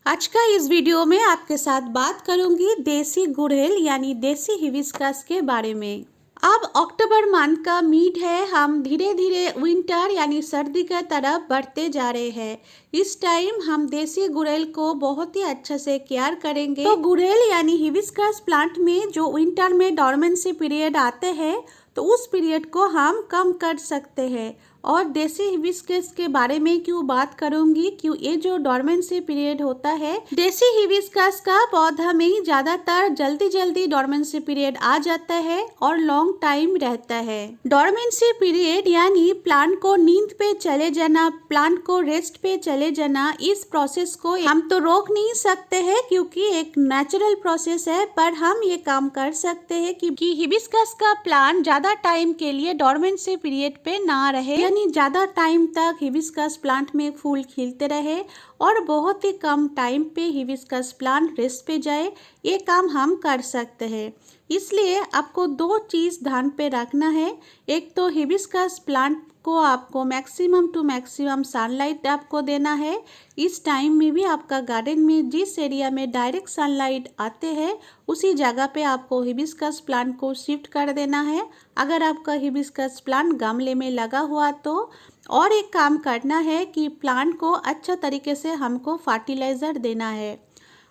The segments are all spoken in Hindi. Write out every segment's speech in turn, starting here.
आज का इस वीडियो में आपके साथ बात करूंगी देसी गुड़हल यानी देसी हिबिस्कस के बारे में। अब अक्टूबर मंथ का मिड है, हम धीरे धीरे विंटर यानी सर्दी की तरफ बढ़ते जा रहे हैं। इस टाइम हम देसी गुड़हल को बहुत ही अच्छे से केयर करेंगे। तो गुड़हल यानी हिबिस्कस प्लांट में जो विंटर में डॉर्मेंसी पीरियड आते हैं तो उस पीरियड को हम कम कर सकते हैं। और देसी हिबिस्कस के बारे में क्यों बात करूंगी, क्यों ये जो डॉर्मेंसी पीरियड होता है देसी हिबिस्कस का पौधा में ज्यादातर जल्दी जल्दी डॉर्मेंसी पीरियड आ जाता है और लॉन्ग टाइम रहता है। डॉर्मेंसी पीरियड यानी प्लांट को नींद पे चले जाना, प्लांट को रेस्ट पे चले जाना, इस प्रोसेस को हम तो रोक नहीं सकते हैं क्योंकि एक नेचुरल प्रोसेस है, पर हम ये काम कर सकते हैं कि हिबिस्कस का प्लांट ज्यादा टाइम के लिए डॉर्मेंसी पीरियड पे ना रहे, यानी ज़्यादा टाइम तक हिबिस्कस प्लांट में फूल खिलते रहे और बहुत ही कम टाइम पे हिबिस्कस प्लांट रेस्ट पे जाए। ये काम हम कर सकते हैं। इसलिए आपको दो चीज़ ध्यान पे रखना है। एक तो हिबिस्कस प्लांट को आपको मैक्सिमम टू मैक्सिमम सनलाइट आपको देना है। इस टाइम में भी आपका गार्डन में जिस एरिया में डायरेक्ट सनलाइट आते हैं उसी जगह पे आपको हिबिस्कस प्लांट को शिफ्ट कर देना है। अगर आपका हिबिस्कस प्लांट गमले में लगा हुआ तो और एक काम करना है कि प्लांट को अच्छा तरीके से हमको फर्टिलाइज़र देना है।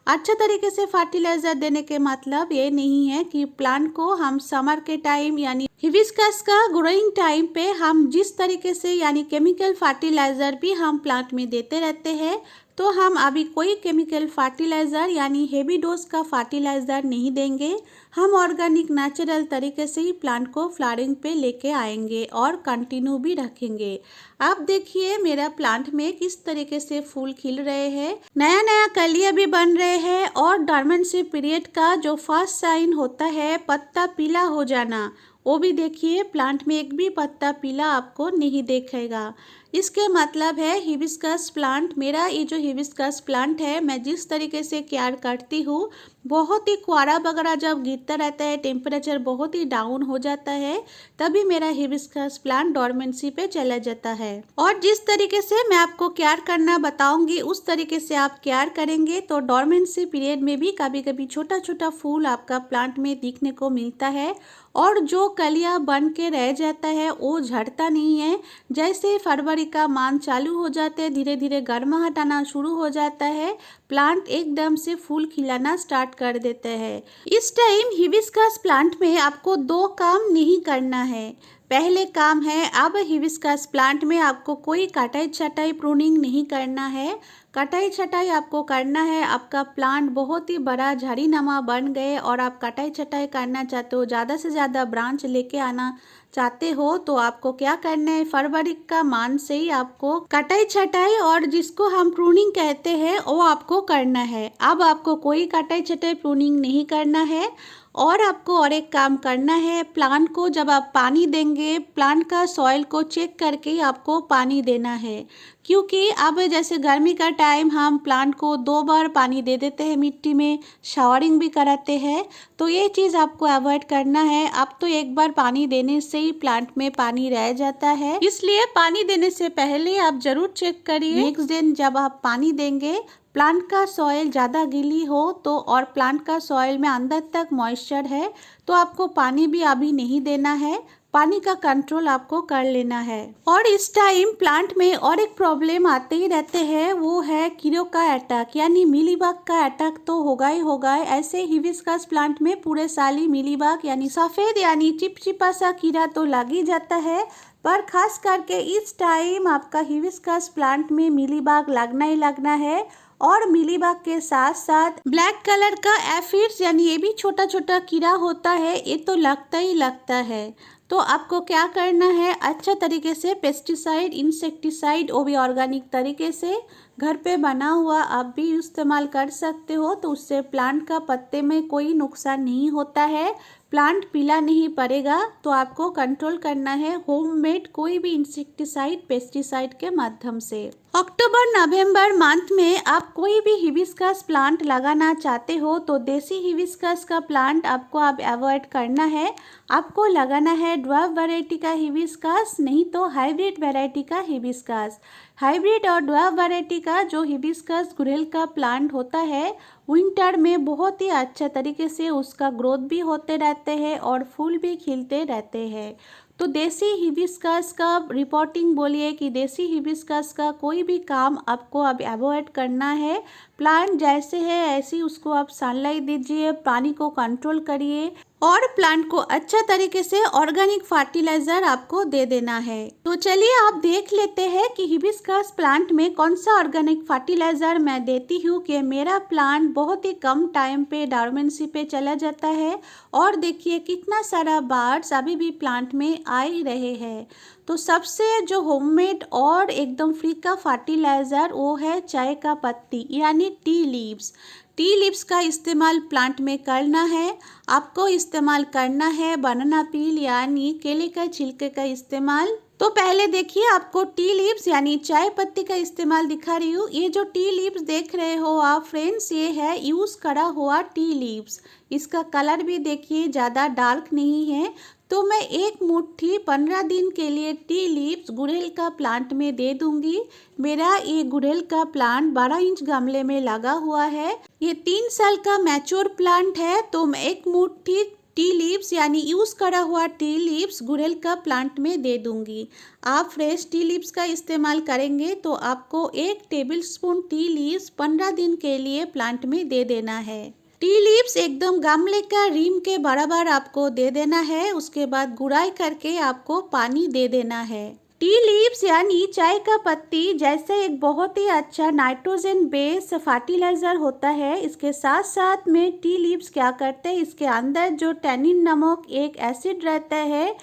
अच्छा तरीके से फर्टिलाइज़र देने के मतलब ये नहीं है कि प्लांट को हम समर के टाइम यानी हिबिस्कस का ग्रोइंग टाइम पे हम जिस तरीके से यानी केमिकल फर्टिलाइज़र भी हम प्लांट में देते रहते हैं, तो हम अभी कोई केमिकल फर्टिलाइज़र यानी हेवी डोज का फर्टिलाइज़र नहीं देंगे। हम ऑर्गेनिक नेचुरल तरीके से ही प्लांट को फ्लावरिंग पे लेके आएंगे और कंटिन्यू भी रखेंगे। आप देखिए मेरा प्लांट में किस तरीके से फूल खिल रहे हैं, नया नया कलियां भी बन रहे हैं और डॉर्मेंसी पीरियड का जो फर्स्ट साइन होता है पत्ता पीला हो जाना, वो भी देखिए प्लांट में एक भी पत्ता पीला आपको नहीं दिखेगा। इसके मतलब है हिबिस्कस प्लांट, मेरा ये जो हिबिस्कस प्लांट है मैं जिस तरीके से केयर करती हूँ, बहुत ही कोहरा वगैरह जब गिरता रहता है, टेम्परेचर बहुत ही डाउन हो जाता है, तभी मेरा हिबिस्कस प्लांट डॉर्मेंसी पे चला जाता है। और जिस तरीके से मैं आपको केयर करना बताऊंगी उस तरीके से आप केयर करेंगे तो डॉर्मेंसी पीरियड में भी कभी कभी छोटा छोटा फूल आपका प्लांट में दिखने को मिलता है और जो कलियां बन के रह जाता है वो झड़ता नहीं है। जैसे फरवरी का मंथ चालू हो जाते हैं, धीरे धीरे गर्माहट आना शुरू हो जाता है, प्लांट एकदम से फूल खिलाना स्टार्ट कर देते हैं। इस टाइम हिबिस्कस प्लांट में आपको दो काम नहीं करना है। पहले काम है, अब हिबिस्कस प्लांट में आपको कोई कटाई छटाई प्रूनिंग नहीं करना है। कटाई छटाई आपको करना है, आपका प्लांट बहुत ही बड़ा झाड़ीनुमा बन गए और आप कटाई छटाई करना चाहते हो, ज़्यादा से ज़्यादा ब्रांच लेके आना चाहते हो, तो आपको क्या करना है, फरवरी का मंथ से ही आपको कटाई छटाई और जिसको हम प्रूनिंग कहते हैं वो आपको करना है। अब आपको कोई कटाई छटाई प्रूनिंग नहीं करना है। और आपको और एक काम करना है, प्लांट को जब आप पानी देंगे प्लांट का सॉइल को चेक करके ही आपको पानी देना है, क्योंकि अब जैसे गर्मी का टाइम हम प्लांट को 2 बार पानी दे देते हैं, मिट्टी में शावरिंग भी कराते हैं, तो ये चीज़ आपको अवॉइड करना है। अब तो एक बार पानी देने से ही प्लांट में पानी रह जाता है, इसलिए पानी देने से पहले आप जरूर चेक करिए। नेक्स्ट दिन जब आप पानी देंगे प्लांट का सॉइल ज़्यादा गीली हो तो और प्लांट का सॉइल में अंदर तक मॉइस्चर है तो आपको पानी भी अभी नहीं देना है, पानी का कंट्रोल आपको कर लेना है। और इस टाइम प्लांट में और एक प्रॉब्लम आते ही रहते हैं, वो है कीड़ों का अटैक यानी मिलीबग का अटैक तो होगा ही होगा। ऐसे हिबिस्कस प्लांट में पूरे साल ही मिलीबग यानी सफ़ेद यानी चिपचिपा सा कीड़ा तो लग ही जाता है, पर खास करके इस टाइम आपका हिबिस्कस प्लांट में मिलीबग लगना ही लगना है। और मिलीबग के साथ साथ ब्लैक कलर का एफिड्स यानी ये भी छोटा छोटा कीड़ा होता है, ये तो लगता ही लगता है। तो आपको क्या करना है, अच्छा तरीके से पेस्टिसाइड इंसेक्टिसाइड वो भी ऑर्गेनिक तरीके से घर पे बना हुआ आप भी इस्तेमाल कर सकते हो, तो उससे प्लांट का पत्ते में कोई नुकसान नहीं होता है, प्लांट पीला नहीं पड़ेगा। तो आपको कंट्रोल करना है होममेड कोई भी इंसेक्टिसाइड पेस्टिसाइड के माध्यम से। अक्टूबर नवंबर मंथ में आप कोई भी हिबिस्कस प्लांट लगाना चाहते हो तो देसी हिबिस्कस का प्लांट आपको अब अवॉइड करना है। आपको लगाना है है ड्वार्फ वैरायटी का हिबिस्कस, नहीं तो हाइब्रिड वैरायटी का हिबिस्कस। हाइब्रिड और ड्वार्फ वैरायटी का जो हिबिस्कस गुड़हल का प्लांट होता है, विंटर में बहुत ही अच्छा तरीके से उसका ग्रोथ भी होते रहते हैं और फूल भी खिलते रहते हैं। तो देसी हिबिस्कस का रिपोर्टिंग बोलिए कि देसी हिबिस्कस का कोई भी काम आपको अब अवॉइड करना है। प्लांट जैसे है ऐसे उसको आप सनलाइट दीजिए, पानी को कंट्रोल करिए और प्लांट को अच्छा तरीके से ऑर्गेनिक फर्टिलाइजर आपको दे देना है। तो चलिए आप देख लेते हैं कि हिबिस्कस प्लांट में कौन सा ऑर्गेनिक फर्टिलाइजर मैं देती हूँ कि मेरा प्लांट बहुत ही कम टाइम पे डॉर्मेंसी पे चला जाता है। और देखिए कितना सारा बर्ड्स अभी भी प्लांट में आ ही रहे हैं। तो सबसे जो होममेड और एकदम फ्री का फर्टिलाइज़र वो है चाय का पत्ती यानी टी लीव्स। टी लीव्स का इस्तेमाल प्लांट में करना है। आपको इस्तेमाल करना है बनाना पील यानी केले का छिलके का इस्तेमाल। तो पहले देखिए आपको टी लीव्स यानी चाय पत्ती का इस्तेमाल दिखा रही हूँ। ये जो टी लीव्स देख रहे हो आप फ्रेंड्स, ये है यूज़ करा हुआ टी लीव्स। इसका कलर भी देखिए ज़्यादा डार्क नहीं है। तो मैं एक मुट्ठी 15 दिन के लिए टी लीव्स गुड़हल का प्लांट में दे दूंगी। मेरा ये गुड़हल का प्लांट 12 इंच गमले में लगा हुआ है। ये 3 साल का मैच्योर प्लांट है। तो मैं एक मुट्ठी टी लीव्स यानी यूज़ करा हुआ टी लीव्स गुड़हल का प्लांट में दे दूंगी। आप फ्रेश टी लीव्स का इस्तेमाल करेंगे तो आपको 1 टेबलस्पून टी लीव्स 15 दिन के लिए प्लांट में दे देना है। टी लीव्स एकदम गमले का रीम के बराबर आपको दे देना है। उसके बाद गुड़ाई करके आपको पानी दे देना है। टी लीव्स यानी चाय का पत्ती जैसे एक बहुत ही अच्छा नाइट्रोजन बेस फर्टिलाइजर होता है, इसके साथ साथ में टी लीव्स क्या करते हैं, इसके अंदर जो टैनिन नामक एक एसिड रहता है,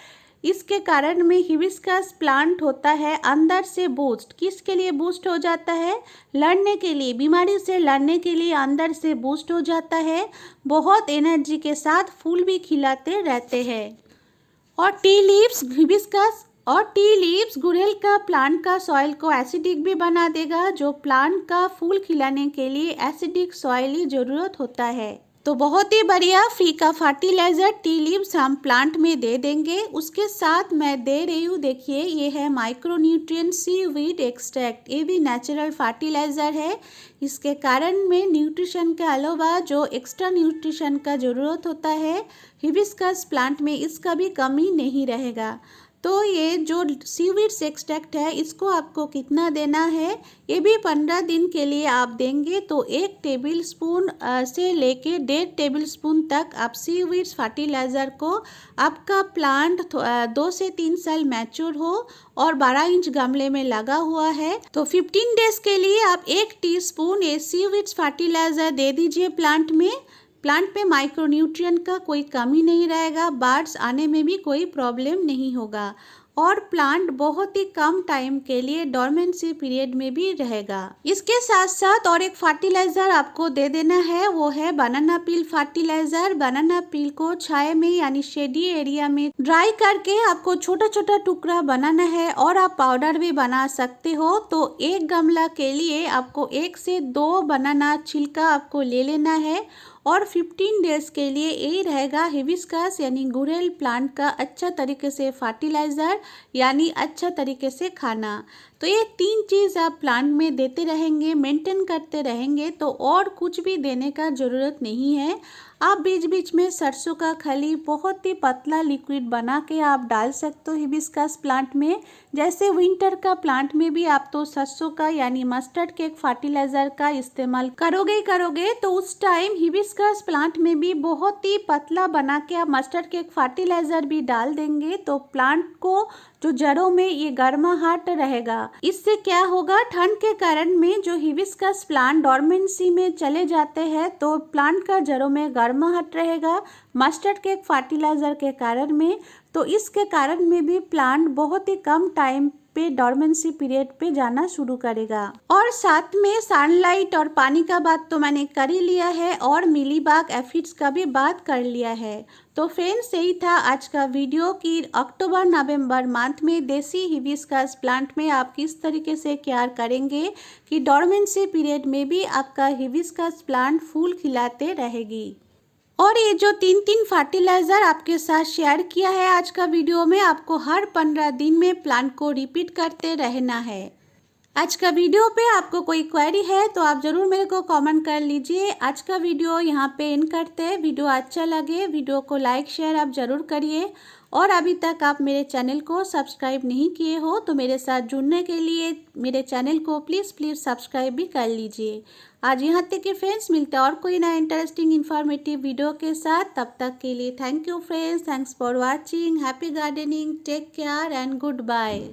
इसके कारण में हिबिस्कस प्लांट होता है अंदर से बूस्ट। किसके लिए बूस्ट हो जाता है? लड़ने के लिए, बीमारी से लड़ने के लिए अंदर से बूस्ट हो जाता है। बहुत एनर्जी के साथ फूल भी खिलाते रहते हैं। और टी लीव्स गुड़हल का प्लांट का सॉइल को एसिडिक भी बना देगा, जो प्लांट का फूल खिलाने के लिए एसिडिक सॉइल की ज़रूरत होता है। तो बहुत ही बढ़िया फ्री का फर्टिलाइज़र टी लीव्स हम प्लांट में दे देंगे। उसके साथ मैं दे रही हूँ, देखिए ये है माइक्रोन्यूट्रिएंट सीवीड एक्सट्रैक्ट। ये भी नेचुरल फर्टिलाइज़र है। इसके कारण में न्यूट्रिशन के अलावा जो एक्स्ट्रा न्यूट्रिशन का ज़रूरत होता है हिबिस्कस प्लांट में, इसका भी कमी नहीं रहेगा। तो ये जो सीवीड्स एक्सट्रैक्ट है इसको आपको कितना देना है, ये भी 15 दिन के लिए आप देंगे। तो 1 टेबलस्पून से लेके 1.5 टेबलस्पून तक आप सीवीड्स फर्टिलाइज़र को, आपका प्लांट 2 से 3 साल मैच्योर हो और 12 इंच गमले में लगा हुआ है तो 15 डेज के लिए आप 1 टीस्पून ये सीवीड्स फर्टिलाइज़र दे दीजिए प्लांट में। प्लांट में माइक्रोन्यूट्रिएंट का कोई कमी नहीं रहेगा, बर्ड्स आने में भी कोई प्रॉब्लम नहीं होगा और प्लांट बहुत ही कम टाइम के लिए डोरमेंसी पीरियड में भी रहेगा। इसके साथ साथ और एक फर्टिलाइजर आपको दे देना है, वो है बनाना पील फर्टिलाइजर। बनाना पील को छाया में यानी शेडी एरिया में ड्राई करके आपको छोटा छोटा टुकड़ा बनाना है और आप पाउडर भी बना सकते हो। तो एक गमला के लिए आपको 1 से 2 बनाना छिलका आपको ले लेना है और 15 डेज के लिए यही रहेगा हिबिस्कस यानी गुड़हल प्लांट का अच्छा तरीके से फर्टिलाइज़र यानी अच्छा तरीके से खाना। तो ये 3 चीज़ आप प्लांट में देते रहेंगे, मेंटेन करते रहेंगे तो और कुछ भी देने का ज़रूरत नहीं है। आप बीच बीच में सरसों का खली बहुत ही पतला लिक्विड बना के आप डाल सकते हो हिबिस्कस प्लांट में। जैसे विंटर का प्लांट में भी आप तो सरसों का यानी मस्टर्ड केक फर्टिलाइज़र का इस्तेमाल करोगे तो उस टाइम हिबिस्कस प्लांट में भी बहुत ही पतला बना के आप मस्टर्ड केक फर्टिलाइज़र भी डाल देंगे तो प्लांट को जो जड़ों में ये गर्माहट रहेगा। इससे क्या होगा, ठंड के कारण में जो हिबिस्कस प्लांट डोरमेंसी में चले जाते हैं तो प्लांट का जड़ों में गर्माहट रहेगा मस्टर्ड केक फर्टिलाइज़र के कारण में। तो इसके कारण में भी प्लांट बहुत ही कम टाइम पे डोरमेंसी पीरियड पे जाना शुरू करेगा। और साथ में सनलाइट और पानी का बात तो मैंने कर ही लिया है और मिलीबाग एफिड्स का भी बात कर लिया है। तो फ्रेंड्स यही था आज का वीडियो कि अक्टूबर नवंबर मंथ में देसी हिबिस्कस प्लांट में आप किस तरीके से केयर करेंगे कि डोरमेंसी पीरियड में भी आपका हिबिस्कस प्लांट फूल खिलाते रहेगी। और ये जो 3 फर्टिलाइज़र आपके साथ शेयर किया है आज का वीडियो में, आपको हर 15 दिन में प्लांट को रिपीट करते रहना है। आज का वीडियो पे आपको कोई क्वेरी है तो आप ज़रूर मेरे को कमेंट कर लीजिए। आज का वीडियो यहाँ पे एंड करते हैं। वीडियो अच्छा लगे वीडियो को लाइक शेयर आप ज़रूर करिए, और अभी तक आप मेरे चैनल को सब्सक्राइब नहीं किए हो तो मेरे साथ जुड़ने के लिए मेरे चैनल को प्लीज़ सब्सक्राइब भी कर लीजिए। आज यहाँ तक कि फ्रेंड्स, मिलते हैं और कोई ना इंटरेस्टिंग इन्फॉर्मेटिव वीडियो के साथ। तब तक के लिए thank you friends, thanks for watching, happy gardening, take care and good bye.